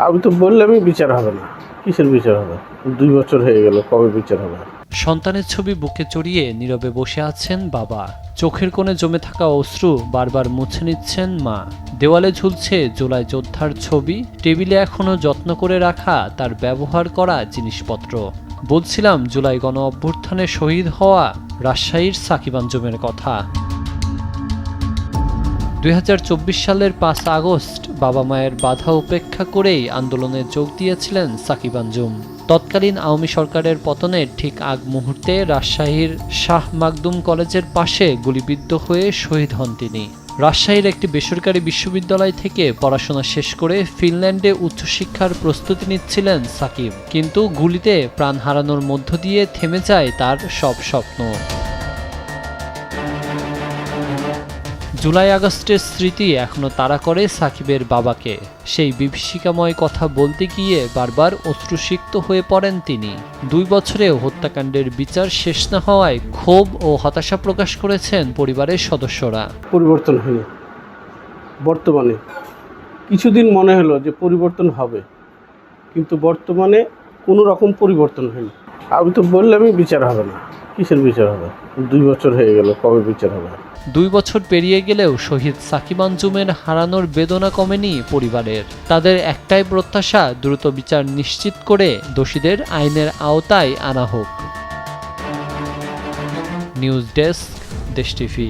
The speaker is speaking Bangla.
আমি তো বললামই বিচার হবে না। কিসের বিচার হবে? 2 বছর হয়ে গেল, কবে বিচার হবে? সন্তানের ছবি বুকে জড়িয়ে নীরবে বসে আছেন বাবা। চোখের কোণে জমে থাকা অশ্রু বারবার মুছে নিচ্ছেন মা। দেওয়ালে ঝুলছে জুলাই যোদ্ধার ছবি, টেবিলে এখনো যত্ন করে রাখা তার ব্যবহার করা জিনিসপত্র। বলছিলাম জুলাই গণ অভ্যুত্থানে শহীদ হওয়া রাজশাহীর সাকিব আঞ্জুমের কথা। 2024 সালের 5 আগস্ট বাবা মায়ের বাধা উপেক্ষা করেই আন্দোলনে যোগ দিয়েছিলেন সাকিব আঞ্জুম। তৎকালীন আওয়ামী সরকারের পতনের ঠিক আগ মুহূর্তে রাজশাহীর শাহ মাকদুম কলেজের পাশে গুলিবিদ্ধ হয়ে শহীদ হন তিনি। রাজশাহীর একটি বেসরকারি বিশ্ববিদ্যালয় থেকে পড়াশোনা শেষ করে ফিনল্যান্ডে উচ্চশিক্ষার প্রস্তুতি নিচ্ছিলেন সাকিব, কিন্তু গুলিতে প্রাণ হারানোর মধ্য দিয়ে থেমে যায় তার সব স্বপ্ন। জুলাই আগস্টের স্মৃতি এখনো তাড়া করে সাকিবের বাবাকে। সেই বিভীষিকাময় কথা বলতে গিয়ে বারবার অশ্রুসিক্ত হয়ে পড়েন তিনি। 2 বছরেও হত্যাকাণ্ডের বিচার শেষ না হওয়ায় ক্ষোভ ও হতাশা প্রকাশ করেছেন পরিবারের সদস্যরা। পরিবর্তন হয়নি। বর্তমানে কিছুদিন মনে হলো যে পরিবর্তন হবে, কিন্তু বর্তমানে কোনো রকম পরিবর্তন হয়নি। আমি তো বললামই বিচার হবে না। কিসের বিচার হবে? 2 বছর হয়ে গেল, কবে বিচার হবে? 2 বছর পেরিয়ে গেলেও শহীদ সাকিব আঞ্জুমের হারানোর বেদনা কমেনি পরিবারের। তাদের একটাই প্রত্যাশা, দ্রুত বিচার নিশ্চিত করে দোষীদের আইনের আওতায় আনা হোক। নিউজ ডেস্ক, দেশ টিভি।